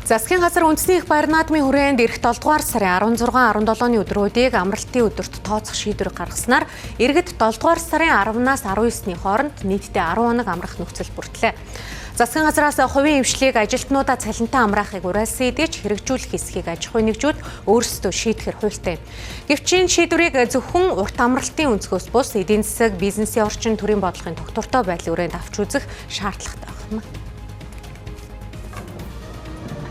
Засгийн газар үндэсний их баяр наадмын хүрээнд эх 7 дугаар сарын 16, 17-ны өдрүүдийг амралтын өдөрт тооцох шийдвэр гаргаснаар иргэд 7 дугаар сарын 10-наас 19-ний хооронд нийтдээ 10 хоног амрах нөхцөл бүртлээ. Засгийн газраас хувийн эмчлэгийг ажилтнуудаа цалинтай амраахыг уриалсан эдгэж хэрэгжүүлэх эсхийг аж ахуйн нэгжүүд өөрсдөө шийдэхэр хуультай. Гэвч энэ шийдвэрийг зөвхөн урт амралтын өнцгөөс бус эдийн засаг, бизнесийн орчин, төрийн бодлогын тогтвортой байдлын хүрээнд авч үзэх шаардлагатай байна.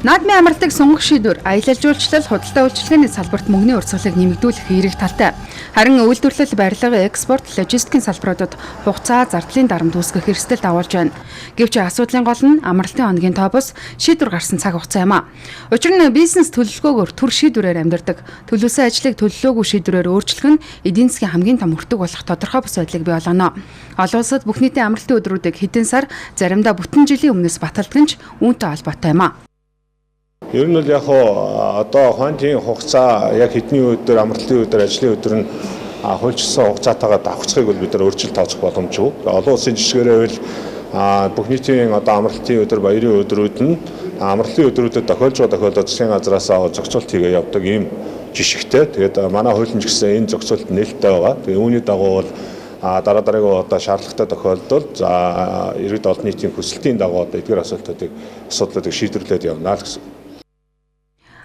Наадмын амралтыг сунгах шийдвэр аялал жуулчлал, худалдаа үйлчилгээний салбарт мөнгөний урсгалыг нэмэгдүүлэх эерэг талтай. Харин үйлдвэрлэл, барилга, экспорт, логистикийн салбаруудад хугацаа, зардлын дарамт үүсгэх эрсдэл давуулж байна. Гэвч асуудлын гол нь амралтын хоногийн тообос шийдвэр гарсан цаг хугацаа юм а. Учир нь бизнес төлөвлөгөөгөөр төр шийдвэрээр амьдардаг. Төлөвлөсөн ажлыг төлөвлөөгүй шийдвэрээр өөрчлөх нь эдийн засгийн хамгийн том өртөг болох тодорхой бус байдлыг бий болгоно. Олон улсад бүх нийтийн амралтын өдрүүдийг хэдэн сар, заримдаа бүтэн жилийн өмнөөс баталдаг нь үүнтэй холбоотой юм а. Ер нь бол яг одоо хонтын хугацаа яг хэдний өдөр амралтын өдөр ажлын өдөр нь хуульчилсан хугацаатайгаа давхцахыг бол бид нар өөрчлөлт тооцох боломжгүй. Олон улсын жишгээрээ бол бүх нийтийн одоо амралтын өдөр баярын өдрүүд нь амралтын өдрүүдэд тохиолж байгаа тохиолдолд засгийн газраас зохицуулт хийгээ явдаг ийм жишгтэй. Тэгээд манай хуулийн ч гэсэн энэ зохицуулт нээлттэй байгаа. Тэгээд үүний дагуу бол дараа одоо шаардлагатай тохиолдолд иргэд олон нийтийн хүсэлтийн дагуу одоо эдгээр асуудлуудыг шийдвэрлээд явна л гэсэн.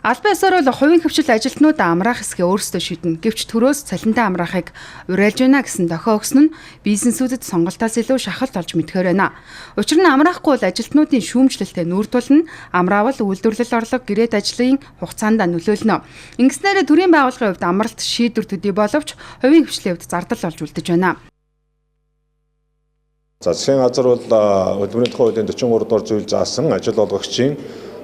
Албан ёсоор бол хувийн хвшил ажилтнуудаа амраах хэсгээ өөрсдөө шийднэ. Гэвч төрөөс цалинтай амраахыг уриалж байна гэсэн дохио өгсөн нь бизнесүүдэд сонголтоос илүү шахалт олж мэдхээр байна. Учир нь амраахгүй бол ажилтнуудын шүүмжлэлтэй нүүр тулна, амраавал үйлдвэрлэл орлого, гэрээд ажлын хугацаанд нөлөөлнө. Ингэснээр төрийн байгууллагын хувьд амралт шийдвэр төдий боловч хувийн хвшлийн хувьд зардал болж үлдэж байна. Засгийн газар бол хөдөлмөрийн тухай хуулийн 43 дугаар зүйл заасан ажил олгогчийн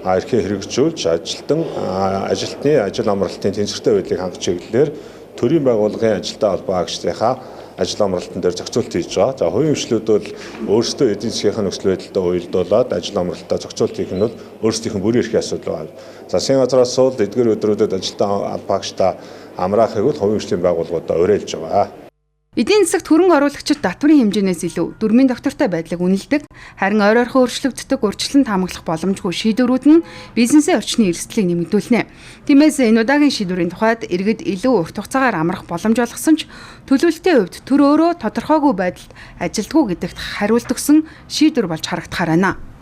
эрхээ хэрэгжүүлж ажилтны ажил амралтын тэнцвэртэй байдлыг хангах чиглэлээр төрийн байгууллагын ажилтай холбоо агчдынхаа ажил амралтын дээр зохицуулт хийж байгаа. За хувийн хвшлүүд бол өөрсдөө эдийн засгийн нөхцөл байдалтай уялдуулаад ажил амралтаа зохицуулт хийх нь бол өөрсдийнх нь бүрийн эрхийн асуудал байна. Засгийн газраас бол эдгээр өдрүүдэд ажилтан холбоо агчдаа амраахыг бол хувийн хвшлийн байгууллагуудаа уриалж байгаа. Эдийн засагт хөрөнгө оруулагчид татварын хэмжээнээс илүү дүрмийн доктортой байдлыг үнэлдэг. Харин ойр ойрхон өөрчлөгддөг урьдчилан таамаглах боломжгүй шийдвэрүүд нь бизнесийн орчны эрсдлийг нэмэгдүүлнэ. Тиймээс энэ удаагийн шийдвэрийн тухайд иргэд илүү урт хугацаагаар амрах боломж олгосон ч төлөвлөлтийн хувьд төр өөрөө тодорхойгүй байдалд ажилдгүй гэдэгт хариулт өгсөн шийдвэр болж харагдахаар байна.